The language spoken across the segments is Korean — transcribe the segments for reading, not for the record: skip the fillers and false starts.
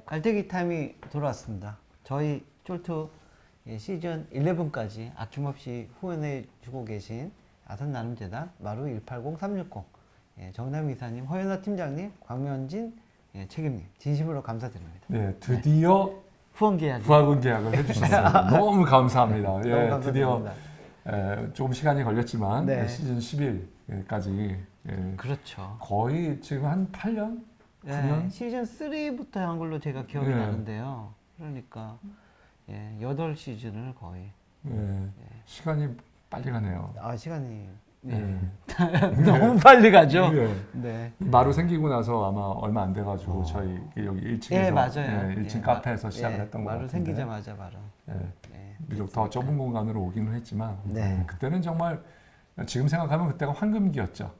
갈대기 타임이 돌아왔습니다. 저희 쫄투 시즌 11까지 아낌없이 후원해주고 계신 아산나눔재단 마루 180360 정남 이사님, 허연아 팀장님, 광면진 책임님 진심으로 감사드립니다. 네, 드디어 후원 계약 후원 계약을 해주셨어요. 너무 감사합니다. 너무 예, 감사드립니다. 드디어 조금 시간이 걸렸지만 네. 시즌 11까지 그렇죠. 거의 지금 한 8년? 9년? 시즌 3부터 한 걸로 제가 기억이 네. 나는데요. 그러니까 8시즌을 거의 시간이 빨리 가네요. 시간이 네. 너무 빨리 가죠. 네. 네. 마루 생기고 나서 아마 얼마 안 돼가지고 저희 여기 1층에서 맞아요. 1층 카페에서 시작을 했던 것 마루 같은데 생기자마자 바로. 비록 더 좁은 공간으로 오기는 했지만 네. 그때는 정말 지금 생각하면 그때가 황금기였죠.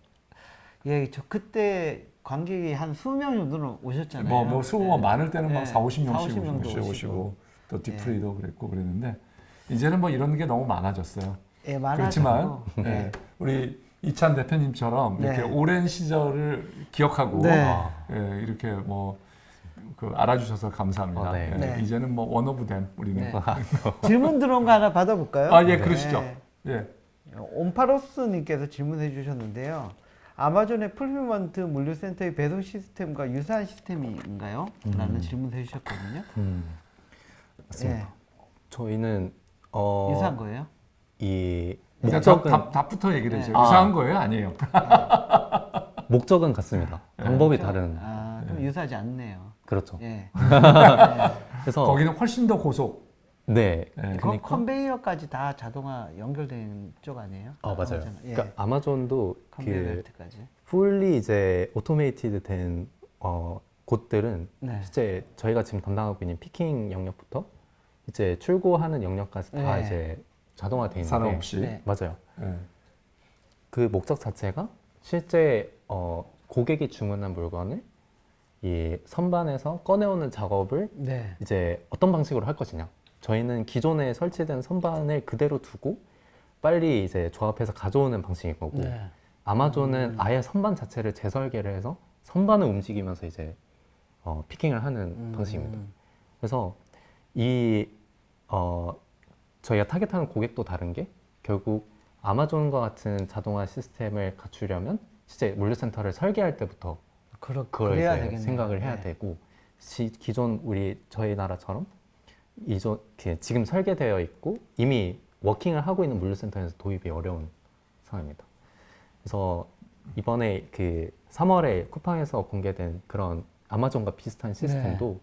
저 그때 관객이 한 20명 정도는 오셨잖아요. 뭐 수가 많을 때는 막 4, 50명씩 40명도 오시고 또 디프리도 그랬고 그랬는데 이제는 뭐 이런 게 너무 많아졌어요. 많아지고. 그렇지만 네. 우리 이찬 대표님처럼 이렇게 네. 오랜 시절을 기억하고 네. 이렇게 뭐 알아주셔서 감사합니다. 네. 네. 이제는 뭐 원 오브 댐 우리는. 네. 질문 들어온 거 하나 받아볼까요? 그러시죠. 네. 온파로스님께서 질문해 주셨는데요. 아마존의 풀필먼트 물류센터의 배송 시스템과 유사한 시스템인가요? 라는 질문을 해주셨거든요. 맞습니다. 저희는 유사한 거예요? 이 목적은 목적은 네. 답부터 얘기를 해주세요. 이상한 거예요? 아니에요? 목적은 같습니다. 방법이 다른. 그럼 유사하지 않네요. 그렇죠. 예. 그래서 거기는 훨씬 더 고속. 네. 그러니까 컨베이어까지 다 자동화 연결된 쪽 아니에요? 맞아요. 아마존은. 그러니까 아마존도 컨베이어 그 벨트까지. 풀리 이제 오토메이티드 된 곳들은 네. 실제 저희가 지금 담당하고 있는 피킹 영역부터 이제 출고하는 영역까지 다 네. 이제 자동화돼 있는데 사람 없이. 네. 맞아요. 네. 그 목적 자체가 실제 고객이 주문한 물건을 이 선반에서 꺼내오는 작업을 네. 이제 어떤 방식으로 할 것이냐. 저희는 기존에 설치된 선반을 그대로 두고 빨리 이제 조합해서 가져오는 방식인 거고 네. 아마존은 아예 선반 자체를 재설계를 해서 선반을 움직이면서 이제 피킹을 하는 방식입니다. 그래서 이 저희가 타겟하는 고객도 다른 게 결국 아마존과 같은 자동화 시스템을 갖추려면 실제 물류센터를 설계할 때부터 그걸 그래야 이제 되겠네요. 생각을 해야 네. 되고 기존 저희 나라처럼 지금 설계되어 있고 이미 워킹을 하고 있는 물류센터에서 도입이 어려운 상황입니다. 그래서 이번에 그 3월에 쿠팡에서 공개된 그런 아마존과 비슷한 시스템도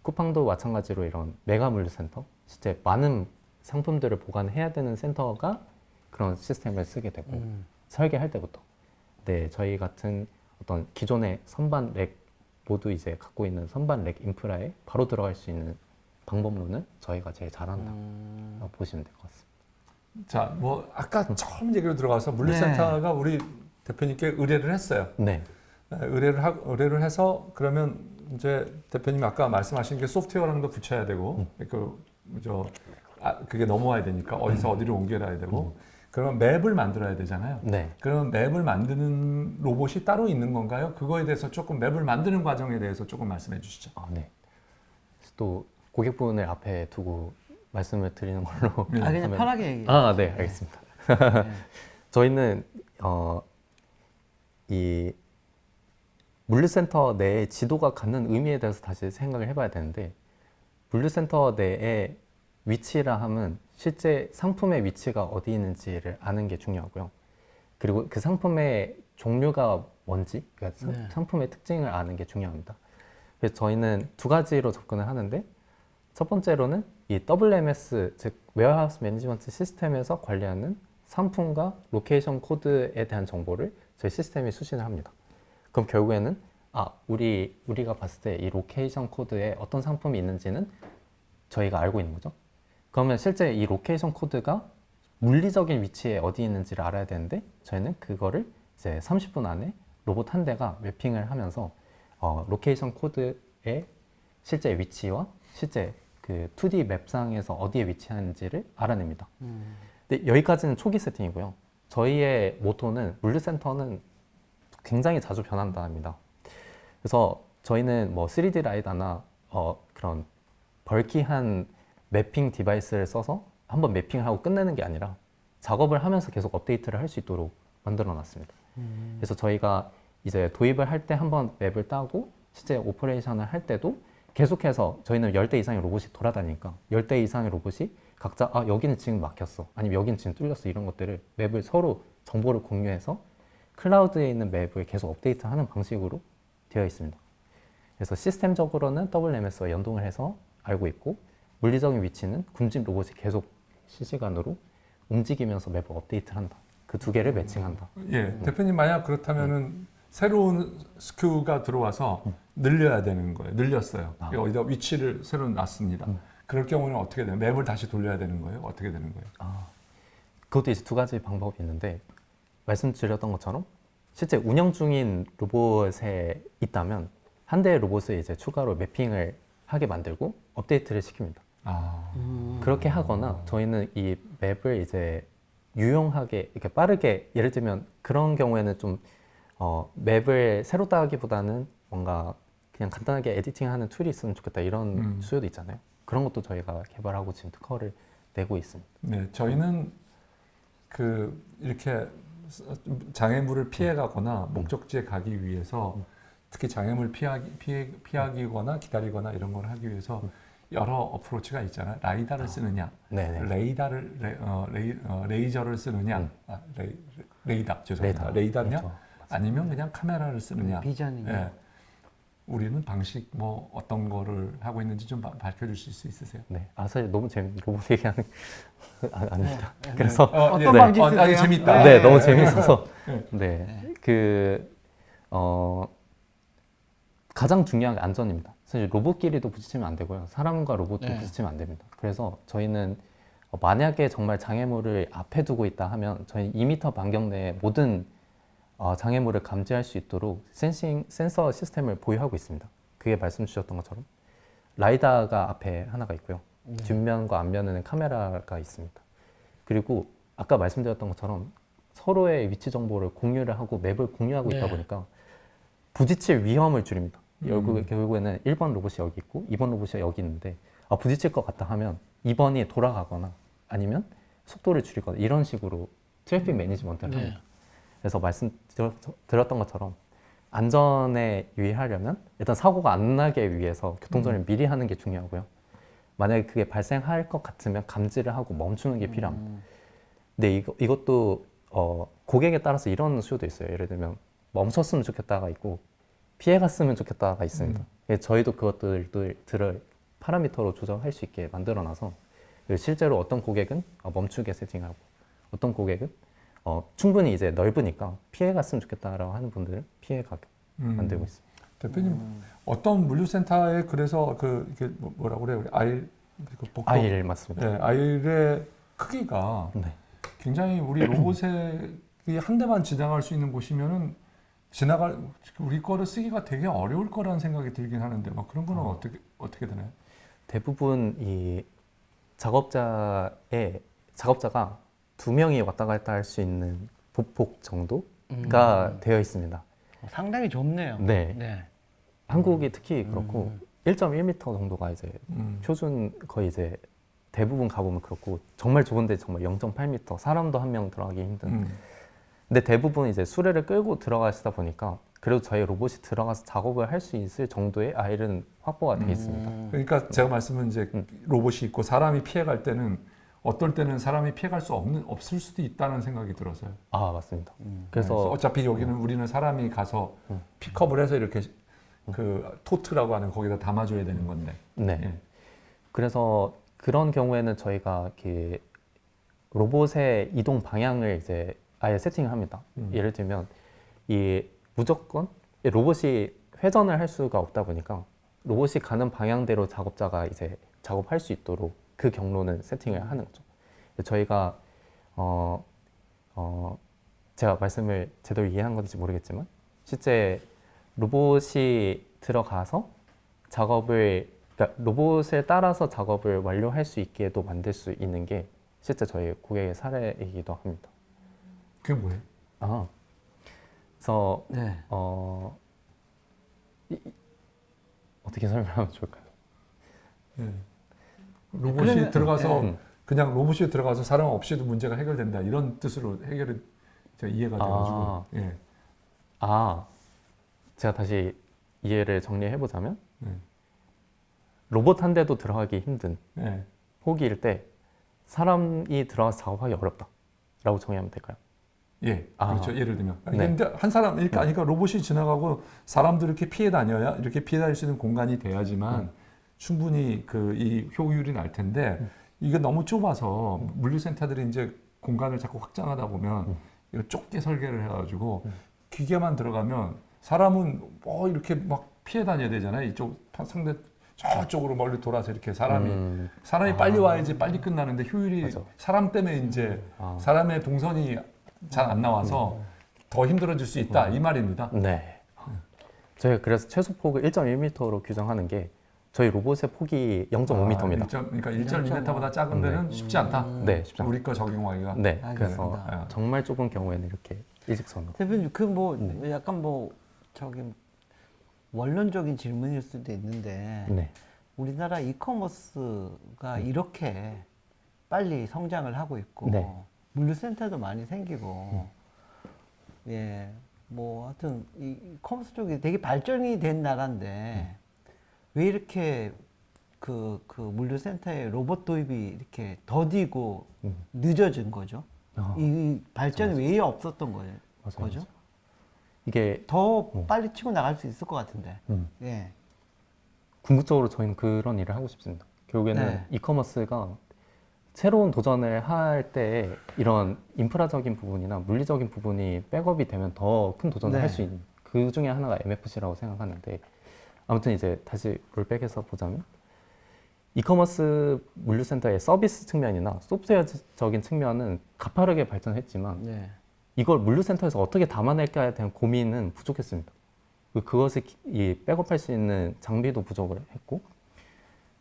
쿠팡도 마찬가지로 이런 메가 물류센터, 실제 많은 상품들을 보관해야 되는 센터가 그런 시스템을 쓰게 되고 설계할 때부터 저희 같은 어떤 기존의 선반 렉 모두 이제 갖고 있는 선반 렉 인프라에 바로 들어갈 수 있는 방법론은 저희가 제일 잘한다고 보시면 될 것 같습니다. 자, 뭐 아까 처음 얘기로 들어가서 물류센터가 우리 대표님께 의뢰를 했어요. 네. 의뢰를 해서 그러면 이제 대표님이 아까 말씀하신 게 소프트웨어랑도 붙여야 되고 그게 넘어와야 되니까 어디서 어디로 옮겨야 되고 그러면 맵을 만들어야 되잖아요. 네. 그럼 맵을 만드는 로봇이 따로 있는 건가요? 그거에 대해서 조금 맵을 만드는 과정에 대해서 조금 말씀해 주시죠. 네. 또 고객분을 앞에 두고 말씀을 드리는 걸로 그냥 하면- 편하게 얘기해요. 네, 알겠습니다. 저희는 이 물류센터 내에 지도가 갖는 의미에 대해서 다시 생각을 해봐야 되는데 물류센터 내에 위치라 함은 실제 상품의 위치가 어디 있는지를 아는 게 중요하고요. 그리고 그 상품의 종류가 뭔지, 그러니까 상품의 특징을 아는 게 중요합니다. 그래서 저희는 두 가지로 접근을 하는데 첫 번째로는 이 WMS, 즉 웨어하우스 매니지먼트 시스템에서 관리하는 상품과 로케이션 코드에 대한 정보를 저희 시스템이 수신을 합니다. 그럼 결국에는 우리가 봤을 때 이 로케이션 코드에 어떤 상품이 있는지는 저희가 알고 있는 거죠. 그러면 실제 이 로케이션 코드가 물리적인 위치에 어디 있는지를 알아야 되는데 저희는 그거를 이제 30분 안에 로봇 한 대가 맵핑을 하면서 로케이션 코드의 실제 위치와 실제 그 2D 맵상에서 어디에 위치하는지를 알아냅니다. 근데 여기까지는 초기 세팅이고요. 저희의 모토는 물류센터는 굉장히 자주 변한다 합니다. 그래서 저희는 뭐 3D 라이다나 그런 벌키한 매핑 디바이스를 써서 한번 매핑하고 끝내는 게 아니라 작업을 하면서 계속 업데이트를 할 수 있도록 만들어 놨습니다. 그래서 저희가 이제 도입을 할 때 한번 맵을 따고 실제 오퍼레이션을 할 때도 계속해서 저희는 10대 이상의 로봇이 돌아다니니까 10대 이상의 로봇이 각자 여기는 지금 막혔어 아니면 여기는 지금 뚫렸어 이런 것들을 맵을 서로 정보를 공유해서 클라우드에 있는 맵을 계속 업데이트하는 방식으로 되어 있습니다. 그래서 시스템적으로는 WMS와 연동을 해서 알고 있고 물리적인 위치는 굶집 로봇이 계속 실시간으로 움직이면서 맵을 업데이트한다. 그 두 개를 매칭한다. 예, 대표님 만약 그렇다면은 새로운 스큐가 들어와서 늘려야 되는 거예요. 늘렸어요. 어디다 위치를 새로 놨습니다. 그럴 경우는 어떻게 돼요? 맵을 다시 돌려야 되는 거예요? 어떻게 되는 거예요? 그것도 이제 두 가지 방법이 있는데 말씀드렸던 것처럼 실제 운영 중인 로봇에 있다면 한 대의 로봇을 이제 추가로 매핑을 하게 만들고 업데이트를 시킵니다. 그렇게 하거나 저희는 이 맵을 이제 유용하게 이렇게 빠르게 예를 들면 그런 경우에는 좀 맵을 새로 따기보다는 뭔가 그냥 간단하게 에디팅하는 툴이 있으면 좋겠다 이런 수요도 있잖아요. 그런 것도 저희가 개발하고 지금 특허를 내고 있습니다. 네, 저희는 그 이렇게 장애물을 피해가거나 목적지에 가기 위해서 특히 장애물 피하기거나 기다리거나 이런 걸 하기 위해서 여러 어프로치가 있잖아요. 라이다를 쓰느냐, 레이저를 쓰느냐, 레이다 죄송합니다. 레이다냐, 그렇죠. 아니면 그냥 카메라를 쓰느냐. 비전이냐. 예. 우리는 방식 뭐 어떤 거를 하고 있는지 좀 밝혀주실 수 있으세요? 네, 사실 너무 로봇 얘기하는 아닙니다. 그래서 어떤 방식 쓰세요? 아니, 재밌다. 네, 너무 재밌어서 네. 가장 중요한 게 안전입니다. 사실 로봇끼리도 부딪히면 안 되고요. 사람과 로봇도 네. 부딪히면 안 됩니다. 그래서 저희는 만약에 정말 장애물을 앞에 두고 있다 하면 저희 2m 반경 내에 모든 장애물을 감지할 수 있도록 센서 시스템을 보유하고 있습니다. 그게 말씀 주셨던 것처럼 라이다가 앞에 하나가 있고요. 뒷면과 앞면에는 카메라가 있습니다. 그리고 아까 말씀드렸던 것처럼 서로의 위치 정보를 공유를 하고 맵을 공유하고 있다 보니까 부딪힐 위험을 줄입니다. 결국에는 1번 로봇이 여기 있고 2번 로봇이 여기 있는데 부딪힐 것 같다 하면 2번이 돌아가거나 아니면 속도를 줄이거나 이런 식으로 트래픽 매니지먼트를 합니다. 그래서 말씀드렸던 것처럼 안전에 유의하려면 일단 사고가 안 나게 위해서 교통정리를 미리 하는 게 중요하고요. 만약에 그게 발생할 것 같으면 감지를 하고 멈추는 게 필요합니다. 근데 이것도 고객에 따라서 이런 수요도 있어요. 예를 들면 멈췄으면 좋겠다가 있고 피해갔으면 좋겠다가 있습니다. 저희도 그것들을 파라미터로 조정할 수 있게 만들어놔서 실제로 어떤 고객은 멈추게 세팅하고 어떤 고객은 충분히 이제 넓으니까 피해갔으면 좋겠다라고 하는 분들은 피해가게 만들고 있습니다. 대표님 어떤 물류센터에 그래서 이게 뭐라고 그래요? 아일 맞습니다. 네, 아일의 크기가 네. 굉장히 우리 로봇에 한 대만 지나갈 수 있는 곳이면은 우리 거를 쓰기가 되게 어려울 거라는 생각이 들긴 하는데 막 그런 거는 어떻게 되나요? 대부분 이 작업자가 2명이 왔다 갔다 할 수 있는 보폭 정도가 되어 있습니다. 상당히 좁네요. 네. 한국이 특히 그렇고 1.1m 정도가 이제 표준 거의 이제 대부분 가보면 그렇고 정말 좁은데 정말 0.8m 사람도 한 명 들어가기 힘든. 근데 대부분 이제 수레를 끌고 들어가시다 보니까 그래도 저희 로봇이 들어가서 작업을 할 수 있을 정도의 아일은 확보가 되어 있습니다. 그러니까 제가 말씀은 이제 로봇이 있고 사람이 피해갈 때는 어떨 때는 사람이 피해갈 수 없을 수도 있다는 생각이 들어서요. 맞습니다. 그래서 어차피 여기는 우리는 사람이 가서 픽업을 해서 이렇게 그 토트라고 하는 거기다 담아줘야 되는 건데. 네. 예. 그래서 그런 경우에는 저희가 그 로봇의 이동 방향을 이제 아예 세팅을 합니다. 예를 들면 무조건 로봇이 회전을 할 수가 없다 보니까 로봇이 가는 방향대로 작업자가 이제 작업할 수 있도록 그 경로는 세팅을 하는 거죠. 저희가 제가 말씀을 제대로 이해한 건지 모르겠지만 실제 로봇이 들어가서 그러니까 로봇에 따라서 작업을 완료할 수 있게도 만들 수 있는 게 실제 저희 고객의 사례이기도 합니다. 그게 뭐예요? 그래서 네. 어떻게 설명하면 좋을까요? 예. 로봇이 그러면- 들어가서 예. 그냥 로봇이 들어가서 사람 없이도 문제가 해결된다 이런 뜻으로 해결이 제가 이해가 돼가지고 예. 제가 다시 이해를 정리해 보자면 예. 로봇 한 대도 들어가기 힘든 예. 호기일 때 사람이 들어가서 작업하기 어렵다라고 정의하면 될까요? 예, 그렇죠. 예를 들면. 네. 근데 한 사람, 그러니까 로봇이 지나가고 사람도 이렇게 피해 다녀야, 이렇게 피해 다닐 수 있는 공간이 돼야지만 충분히 이 효율이 날 텐데, 이게 너무 좁아서 물류센터들이 이제 공간을 자꾸 확장하다 보면 이거 좁게 설계를 해가지고 기계만 들어가면 사람은 이렇게 막 피해 다녀야 되잖아요. 이쪽 상대 저쪽으로 멀리 돌아서 이렇게 사람이 빨리 와야지 빨리 끝나는데 효율이 맞아. 사람 때문에 이제 사람의 동선이 잘 안 나와서 더 힘들어질 수 있다 이 말입니다. 네. 저희가 그래서 최소 폭을 1.1m로 규정하는 게 저희 로봇의 폭이 0.5m입니다. 그러니까 1.2m보다 작은 데는 쉽지 않다. 네, 쉽지 않다. 우리 거 적용하기가. 네, 알겠습니다. 그래서 정말 좁은 경우에는 이렇게 일직선으로. 대표님 약간 저기 원론적인 질문일 수도 있는데 네. 우리나라 이커머스가 이렇게 빨리 성장을 하고 있고 네. 물류센터도 많이 생기고 예, 하여튼 이 커머스 쪽이 되게 발전이 된 나라인데 왜 이렇게 그 물류센터에 로봇 도입이 이렇게 더디고 늦어진 거죠? 이 발전이 왜 없었던 거예요? 거죠? 이게 더 빨리 치고 나갈 수 있을 것 같은데. 예. 궁극적으로 저희는 그런 일을 하고 싶습니다. 결국에는 네. 이커머스가 새로운 도전을 할 때 이런 인프라적인 부분이나 물리적인 부분이 백업이 되면 더 큰 도전을 네. 할 수 있는 그 중에 하나가 MFC라고 생각하는데 아무튼 이제 다시 롤백해서 보자면 이커머스 물류센터의 서비스 측면이나 소프트웨어적인 측면은 가파르게 발전했지만 네. 이걸 물류센터에서 어떻게 담아낼까에 대한 고민은 부족했습니다. 그것을 백업할 수 있는 장비도 부족을 했고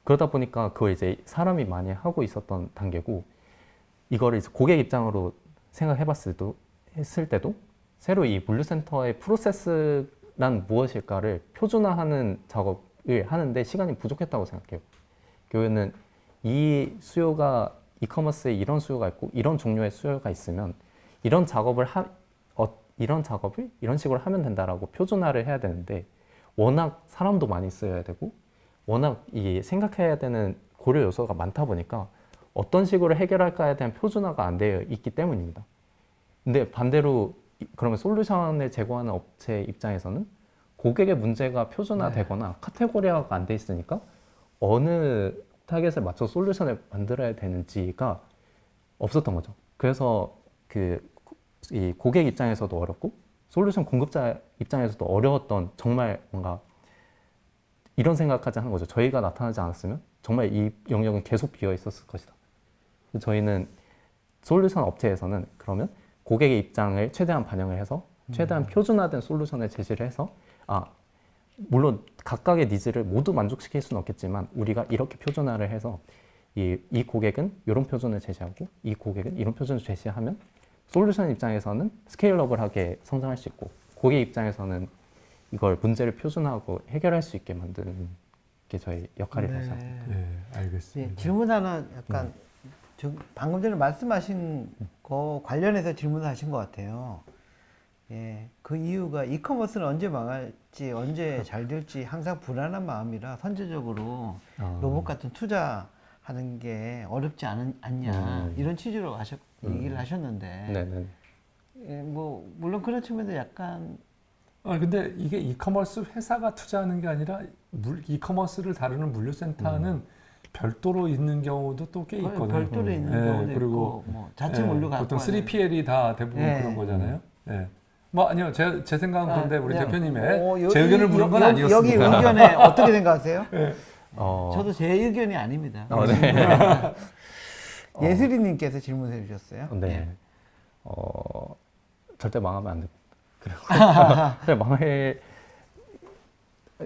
그러다 보니까 그걸 이제 사람이 많이 하고 있었던 단계고 이거를 이제 고객 입장으로 생각해봤을 때도 새로 이 물류센터의 프로세스란 무엇일까를 표준화하는 작업을 하는데 시간이 부족했다고 생각해요. 결국에는 이 수요가 이커머스에 이런 수요가 있고 이런 종류의 수요가 있으면 이런 작업을 이런 식으로 하면 된다라고 표준화를 해야 되는데 워낙 사람도 많이 써야 되고 워낙 이 생각해야 되는 고려 요소가 많다 보니까 어떤 식으로 해결할까에 대한 표준화가 안 되어 있기 때문입니다. 근데 반대로 그러면 솔루션을 제공하는 업체 입장에서는 고객의 문제가 표준화되거나 카테고리화가 안 돼 있으니까 어느 타겟에 맞춰 솔루션을 만들어야 되는지가 없었던 거죠. 그래서 이 고객 입장에서도 어렵고 솔루션 공급자 입장에서도 어려웠던 정말 뭔가 이런 생각까지 하는 거죠. 저희가 나타나지 않았으면 정말 이 영역은 계속 비어 있었을 것이다. 저희는 솔루션 업체에서는 그러면 고객의 입장을 최대한 반영을 해서 최대한 표준화된 솔루션을 제시를 해서 물론 각각의 니즈를 모두 만족시킬 수는 없겠지만 우리가 이렇게 표준화를 해서 이 고객은 이런 표준을 제시하고 이 고객은 이런 표준을 제시하면 솔루션 입장에서는 스케일러블하게 성장할 수 있고 고객 입장에서는 이걸 문제를 표준화하고 해결할 수 있게 만드는 게 저희 역할이라고 생각합니다. 예, 알겠습니다. 예, 질문 하나 약간 방금 전에 말씀하신 거 관련해서 질문을 하신 것 같아요. 예, 그 이유가 이커머스는 언제 망할지 언제 잘 될지 항상 불안한 마음이라 선제적으로 로봇 같은 투자하는 게 어렵지 않냐 이런 취지로 얘기를 하셨는데 네네. 예, 물론 그런 측면도 약간 근데 이게 이커머스 회사가 투자하는 게 아니라 이커머스를 다루는 물류센터는 별도로 있는 경우도 또 꽤 있거든요. 별도로 있는 경우도 그리고 있고 자체 물류 갖고 보통 하는 3PL이 다 대부분 예. 그런 거잖아요. 예. 아니요, 제 생각은 그런데 우리 그냥, 대표님의 제 의견을 물은 건 아니었습니다. 여기 의견에 어떻게 생각하세요? 예. 저도 제 의견이 아닙니다. 네. 예슬이님께서 질문해 주셨어요. 네. 절대 망하면 안 됩니다. 그리고 망할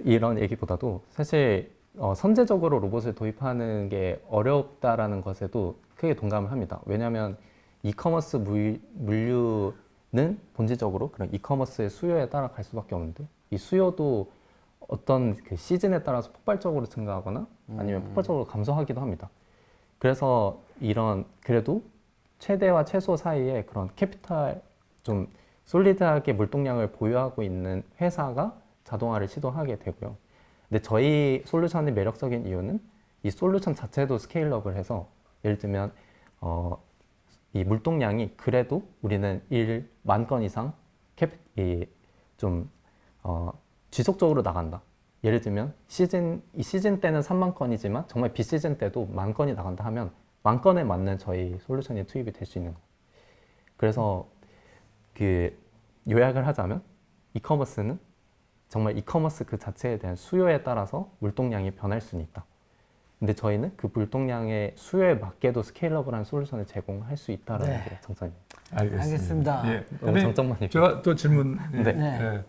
이런 얘기보다도 사실 선제적으로 로봇을 도입하는 게 어렵다라는 것에도 크게 동감을 합니다. 왜냐하면 이커머스 물류는 본질적으로 그런 이커머스의 수요에 따라 갈 수밖에 없는데 이 수요도 어떤 그 시즌에 따라서 폭발적으로 증가하거나 아니면 폭발적으로 감소하기도 합니다. 그래서 이런 그래도 최대와 최소 사이에 그런 캐피탈 좀 솔리드하게 물동량을 보유하고 있는 회사가 자동화를 시도하게 되고요. 근데 저희 솔루션이 매력적인 이유는 이 솔루션 자체도 스케일업을 해서 예를 들면 이 물동량이 그래도 우리는 1만 건 이상 지속적으로 나간다. 예를 들면 이 시즌 때는 3만 건이지만 정말 비시즌 때도 1만 건이 나간다 하면 1만 건에 맞는 저희 솔루션이 투입이 될 수 있는 거예요. 그래서 그 요약을 하자면 이커머스는 정말 이커머스 그 자체에 대한 수요에 따라서 물동량이 변할 수는 있다. 근데 저희는 그 물동량의 수요에 맞게도 스케일러블한 솔루션을 제공할 수 있다는 네. 게 장점입니다. 알겠습니다. 예. 장점만 있고. 제가 또 질문. 네. 예.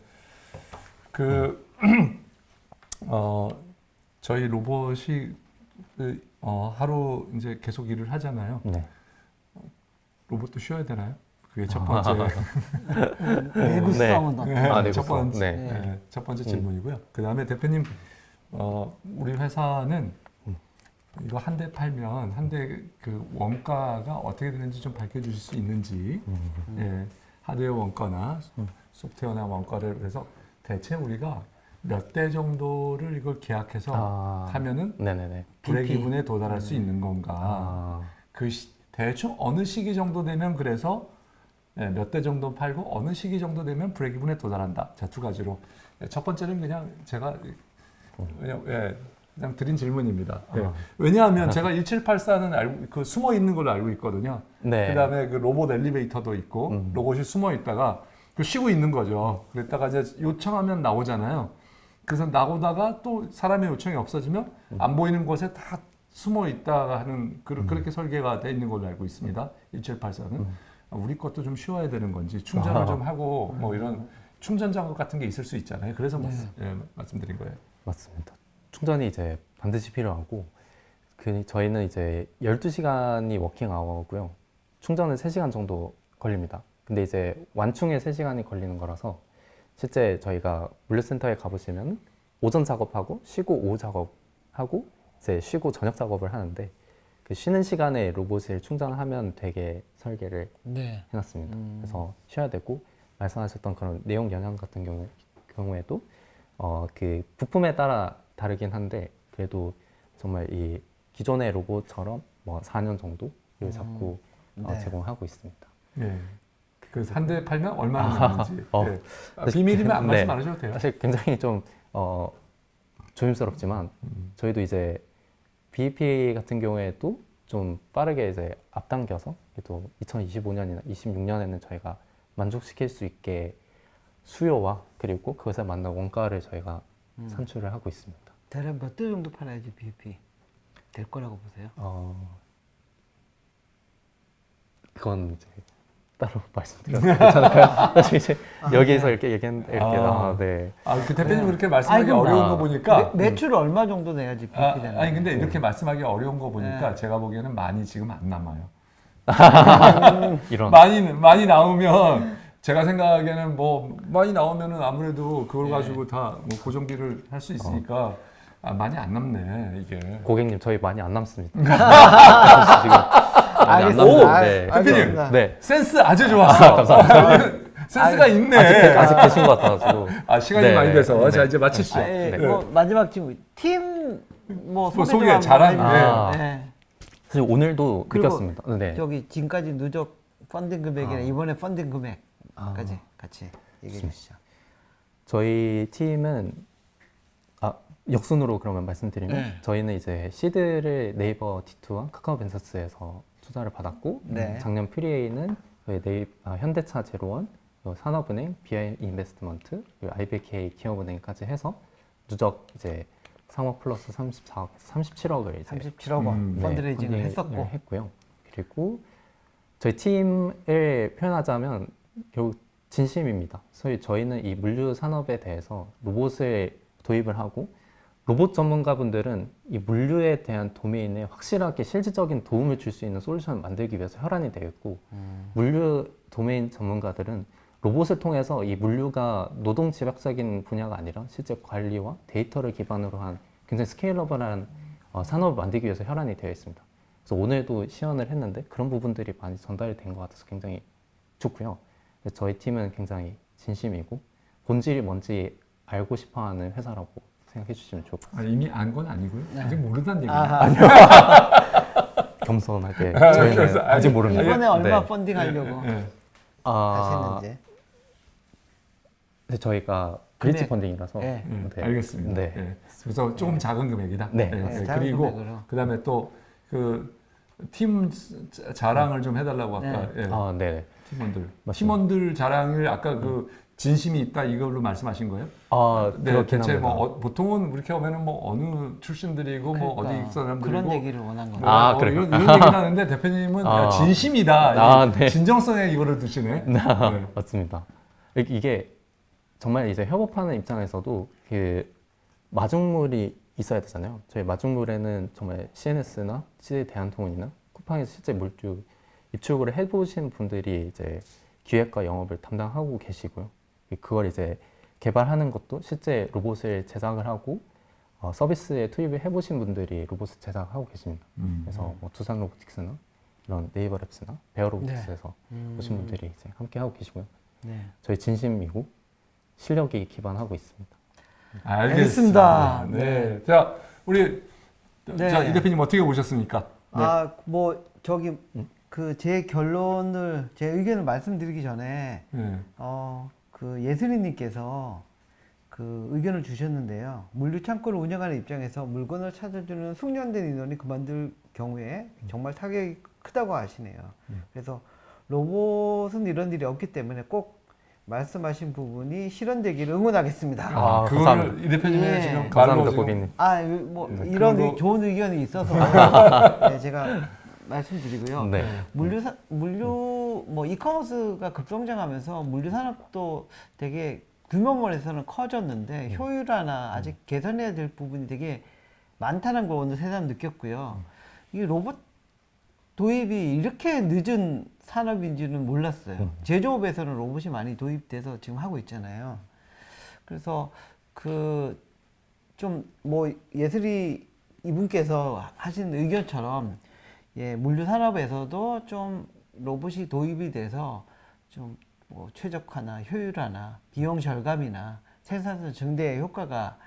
저희 로봇이 하루 이제 계속 일을 하잖아요. 네. 로봇도 쉬어야 되나요? 그게 첫 번째. 내구성은 어떤? 내구성. 첫 번째. 네. 첫 번째 질문이고요. 그 다음에 대표님, 우리 회사는 이거 한 대 팔면 한 대 그 원가가 어떻게 되는지 좀 밝혀주실 수 있는지. 예, 하드웨어 원가나 소프트웨어나 원가를 그래서 대체 우리가 몇 대 정도를 이걸 계약해서 하면은 네네네. 브레이크이븐에 도달할 수 있는 건가? 대충 어느 시기 정도 되면 그래서 몇 대 정도 팔고 어느 시기 정도 되면 브레이크이븐에 도달한다. 자, 두 가지로. 첫 번째는 그냥 제가 그냥 드린 질문입니다. 왜냐하면 제가 1784는 그 숨어 있는 걸로 알고 있거든요. 네. 그다음에 그 로봇 엘리베이터도 있고 로봇이 숨어 있다가 그 쉬고 있는 거죠. 그랬다가 이제 요청하면 나오잖아요. 그래서 나오다가 또 사람의 요청이 없어지면 안 보이는 곳에 다 숨어 있다가 하는 그렇게 설계가 돼 있는 걸로 알고 있습니다. 1784는 우리 것도 좀 쉬워야 되는 건지 충전을 좀 하고 뭐 이런 충전 작업 같은 게 있을 수 있잖아요. 그래서 말씀드린 거예요. 맞습니다. 충전이 이제 반드시 필요하고 저희는 이제 12시간이 워킹 아워고요. 충전은 3시간 정도 걸립니다. 근데 이제 완충에 3시간이 걸리는 거라서 실제 저희가 물류센터에 가보시면 오전 작업하고 쉬고 오후 작업하고 이제 쉬고 저녁 작업을 하는데 그 쉬는 시간에 로봇을 충전하면 되게 설계를 해놨습니다. 그래서 쉬어야 되고 말씀하셨던 그런 내용 영향 같은 경우에도 그 부품에 따라 다르긴 한데 그래도 정말 이 기존의 로봇처럼 뭐 4년 정도를 잡고 제공하고 있습니다. 네. 그래서 한 대 팔면 얼마나 되는지 비밀이면 안 말씀 안 하셔도 돼요. 사실 굉장히 좀 조심스럽지만 저희도 이제 BEP 같은 경우에도 좀 빠르게 이제 앞당겨서 또 2025년이나 26년에는 저희가 만족시킬 수 있게 수요와 그리고 그것에 맞는 원가를 저희가 산출을 하고 있습니다. 대략 몇 대 정도 팔아야지 BEP 될 거라고 보세요? 그건 이제 따로 말씀드려도 괜찮을까요? 사실 이제 여기에서 이렇게 얘기했는데 네. 그 대표님 그렇게 말씀하기 어려운 거 보니까 매출 얼마 정도 내야지 BEP 되나요? 아니 근데 이렇게 말씀하기 어려운 거 보니까 제가 보기에는 많이 지금 안 남아요. 이런 많이 나오면 제가 생각하기에는 뭐 많이 나오면은 아무래도 그걸 가지고 다 뭐 고정비를 할 수 있으니까 많이 안 남네 이게. 고객님 저희 많이 안 남습니다. 지금 많이 안 남는데. 대표님 네. 센스 아주 좋았어. 감사합니다. 센스가 있네. 아직 계신 것 같아가지고. 시간이 네, 많이 돼서 네. 자 이제 마치시죠. 뭐 마지막 질문. 팀 소개 잘하네. 네. 사실 오늘도 그리고 느꼈습니다. 네. 저기 지금까지 누적 펀딩 금액이나 이번에 펀딩 금액까지 같이 얘기해 주시죠. 저희 팀은 역순으로 그러면 말씀드리면 저희는 이제 시드를 네이버 D2와 카카오 벤처스에서 투자를 받았고 작년 프리에이는 현대차 제로원, 산업은행, BI 인베스트먼트, 그리고 IBK 기업은행까지 해서 누적 이제 3억 플러스 34억, 37억을 37억 원 펀드레이징을 했었고 했고요. 그리고 저희 팀을 표현하자면 결국 진심입니다. 저희는 이 물류 산업에 대해서 로봇을 도입을 하고 로봇 전문가분들은 이 물류에 대한 도메인에 확실하게 실질적인 도움을 줄 수 있는 솔루션을 만들기 위해서 혈안이 되어 있고 물류 도메인 전문가들은 로봇을 통해서 이 물류가 노동 집약적인 분야가 아니라 실제 관리와 데이터를 기반으로 한 굉장히 스케일러블한 산업을 만들기 위해서 혈안이 되어 있습니다. 그래서 오늘도 시연을 했는데 그런 부분들이 많이 전달이 된 것 같아서 굉장히 좋고요. 그래서 저희 팀은 굉장히 진심이고 본질이 뭔지 알고 싶어하는 회사라고 생각해 주시면 좋을 것 같습니다. 이미 안 건 아니고요. 아직 모른다는 얘기예요. 겸손하게 그래서 저희는 아직 모릅니다. 이번에 얼마 네. 펀딩하려고 예. 하셨는지. 근데 저희가 금액. 브릿지 펀딩이라서 네. 네. 알겠습니다. 네. 예. 그래서 조금 작은 금액이다. 네. 네, 작은 그리고 금액으로. 그다음에 또 그 팀 자랑을 좀 해달라고 아까 예. 네. 팀원들 맞습니다. 팀원들 자랑을 아까 그 진심이 있다 이걸로 말씀하신 거예요? 네, 그렇긴 대체 합니다. 뭐 보통은 이렇게 하면은 뭐 어느 출신들이고 뭐 그러니까 어디 사람들이고 그런 얘기를 원한 거예요. 아, 그래요? 이런 얘기를 하는데 대표님은 진심이다. 네. 진정성에 이거를 두시네. 네. 맞습니다. 이게 정말 이제 협업하는 입장에서도 그 마중물이 있어야 되잖아요. 저희 마중물에는 정말 CNS나 CJ 대한통운이나 쿠팡에서 실제 물류 입출구를 해보신 분들이 이제 기획과 영업을 담당하고 계시고요. 그걸 이제 개발하는 것도 실제 로봇을 제작을 하고 서비스에 투입을 해보신 분들이 로봇을 제작하고 계십니다. 그래서 뭐 두산 로보틱스나 이런 네이버 랩스나 베어 로보틱스에서 보신 분들이 이제 함께 하고 계시고요. 네. 저희 진심이고 실력이 기반하고 있습니다. 알겠습니다. 네. 자, 우리 네. 자, 이 대표님 어떻게 보셨습니까? 네. 뭐 저기 그 제 결론을 제 의견을 말씀드리기 전에 네. 그 예슬이님께서 그 의견을 주셨는데요. 물류 창고를 운영하는 입장에서 물건을 찾아주는 숙련된 인원이 그만둘 경우에 정말 타격이 크다고 하시네요. 그래서 로봇은 이런 일이 없기 때문에 꼭 말씀하신 부분이 실현되기를 응원하겠습니다. 그걸 감사합니다. 이 대표님의 예. 지금 감사합니다, 말로 지금 고객님. 뭐 네, 이런 그런 거- 좋은 의견이 있어서 네, 제가 말씀드리고요. 네. 물류 뭐 이커머스가 급성장하면서 물류 산업도 되게 규모에서는 커졌는데 효율화나 아직 개선해야 될 부분이 되게 많다는 걸 오늘 새삼 느꼈고요. 이 로봇 도입이 이렇게 늦은 산업인지는 몰랐어요. 제조업에서는 로봇이 많이 도입돼서 지금 하고 있잖아요. 그래서 그 좀 뭐 예슬이 이분께서 하신 의견처럼 예, 물류 산업에서도 좀 로봇이 도입이 돼서 좀 뭐 최적화나 효율화나 비용 절감이나 생산성 증대의 효과가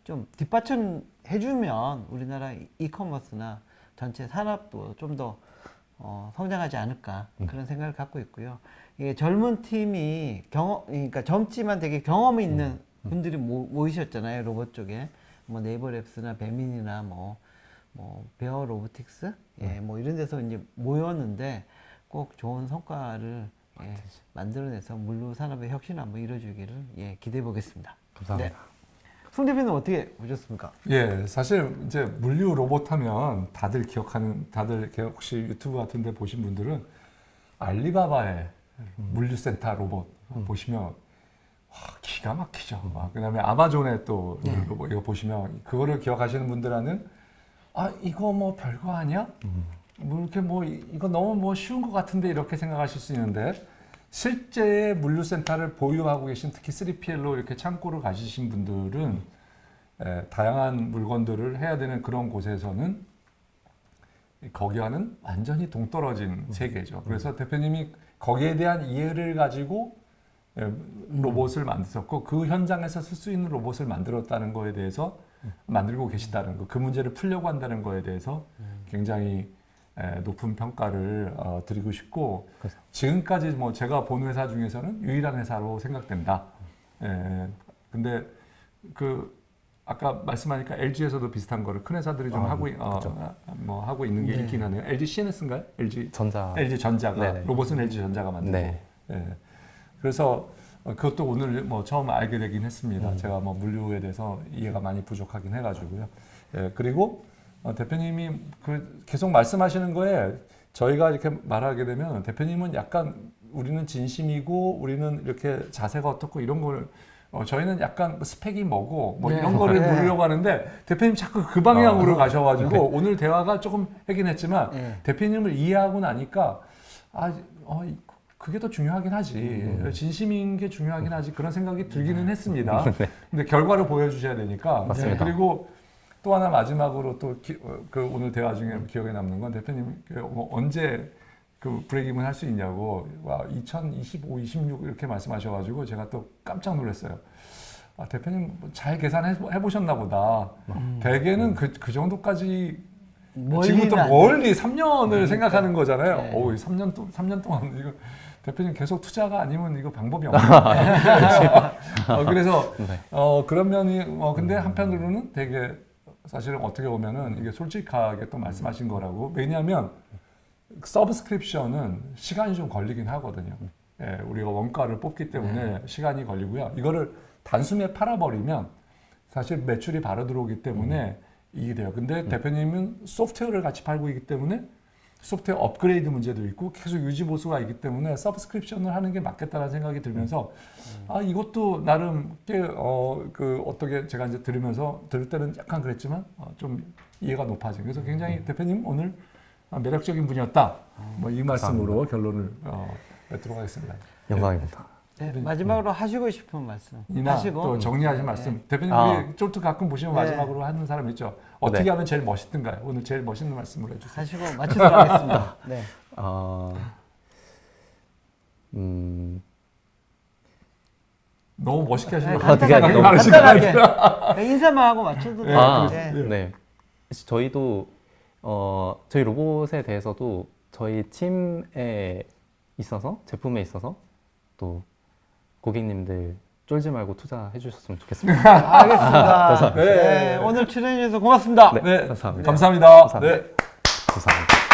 좀 뒷받침해주면 우리나라 이커머스나 전체 산업도 좀 더 성장하지 않을까 그런 생각을 갖고 있고요. 이게 젊은 팀이 그러니까 젊지만 되게 경험이 있는 분들이 모이셨잖아요. 로봇 쪽에 뭐 네이버 랩스나 배민이나 뭐 베어 로보틱스 뭐 이런 데서 이제 모였는데 꼭 좋은 성과를 만들어내서 물류 산업의 혁신 한번 이뤄주기를 기대해 보겠습니다. 감사합니다. 송 대표는 어떻게 보셨습니까? 예, 사실 이제 물류 로봇 하면 다들 이렇게 혹시 유튜브 같은 데 보신 분들은 알리바바의 물류센터 로봇 보시면 와, 기가 막히죠. 그다음에 아마존의 또 로봇 이거 보시면 그거를 기억하시는 분들은 이거 뭐 별거 아니야? 뭐 이렇게 뭐 이거 너무 뭐 쉬운 것 같은데 이렇게 생각하실 수 있는데 실제 물류센터를 보유하고 계신 특히 3PL로 이렇게 창고를 가지신 분들은 다양한 물건들을 해야 되는 그런 곳에서는 거기와는 완전히 동떨어진 세계죠. 그래서 대표님이 거기에 대한 이해를 가지고 로봇을 만드셨고 그 현장에서 쓸 수 있는 로봇을 만들었다는 거에 대해서 만들고 계시다는 거, 그 문제를 풀려고 한다는 거에 대해서 굉장히 높은 평가를 드리고 싶고 그래서. 지금까지 뭐 제가 본 회사 중에서는 유일한 회사로 생각된다. 근데 그 아까 말씀하니까 LG에서도 비슷한 거를 큰 회사들이 좀 하고 있는 게 있긴 하네요. LG CNS인가요? LG 전자가 네네. 로봇은 LG 전자가 만들고. 네. 그래서 그것도 오늘 뭐 처음 알게 되긴 했습니다. 제가 뭐 물류에 대해서 이해가 많이 부족하긴 해가지고요. 그리고 대표님이 계속 말씀하시는 거에 저희가 이렇게 말하게 되면 대표님은 약간 우리는 진심이고 우리는 이렇게 자세가 어떻고 이런 걸 저희는 약간 스펙이 뭐고 뭐 이런 거를 물으려고 하는데 대표님 자꾸 그 방향으로 가셔가지고 오늘 대화가 조금 하긴 했지만 대표님을 이해하고 나니까 그게 더 중요하긴 하지. 진심인 게 중요하긴 하지. 그런 생각이 들기는 했습니다. 근데 결과를 보여주셔야 되니까. 맞습니다. 그리고 또 하나 마지막으로 그 오늘 대화 중에 기억에 남는 건 대표님 언제 그 브레이크이븐 할 수 있냐고 2025, 26 이렇게 말씀하셔가지고 제가 또 깜짝 놀랐어요. 대표님 잘 계산해 보셨나 보다. 대개는 그 정도까지 지금부터 멀리 3년을 생각하는 거잖아요. 네. 3년 동안 이거 대표님 계속 투자가 아니면 이거 방법이 없네요. 그래서 네. 그런 면이 근데 한편으로는 되게 사실은 어떻게 보면은 이게 솔직하게 또 말씀하신 거라고. 왜냐하면 서브스크립션은 시간이 좀 걸리긴 하거든요. 예, 우리가 원가를 뽑기 때문에 시간이 걸리고요. 이거를 단숨에 팔아버리면 사실 매출이 바로 들어오기 때문에 이게 돼요. 근데 대표님은 소프트웨어를 같이 팔고 있기 때문에 소프트웨어 업그레이드 문제도 있고 계속 유지 보수가 있기 때문에 서브스크립션을 하는 게 맞겠다라는 생각이 들면서 이것도 나름 꽤 어떻게 제가 이제 들을 때는 약간 그랬지만 좀 이해가 높아진. 그래서 굉장히 대표님 오늘 매력적인 분이었다. 뭐 이 말씀으로 결론을 맺도록 하겠습니다. 영광입니다. 네, 마지막으로 하시고 싶은 말씀 이나 하시고 또 정리하신 말씀. 대표님 우리 쫄트 가끔 보시면 네. 마지막으로 하는 사람 있죠. 어떻게 네. 하면 제일 멋있든가요? 오늘 제일 멋있는 말씀을 해주세요. 하시고 마치도록 하겠습니다. 네. 너무 멋있게 하시는 거 되게 같아요. 너무 간단하게 인사만 하고 맞춰도 돼요. 네. 네. 저희도 저희 로봇에 대해서도 저희 팀에 있어서 제품에 있어서 또 고객님들 쫄지 말고 투자해 주셨으면 좋겠습니다. 알겠습니다. 네. 네, 오늘 출연해 주셔서 고맙습니다. 네, 네, 감사합니다. 감사합니다. 감사합니다. 네. 감사합니다.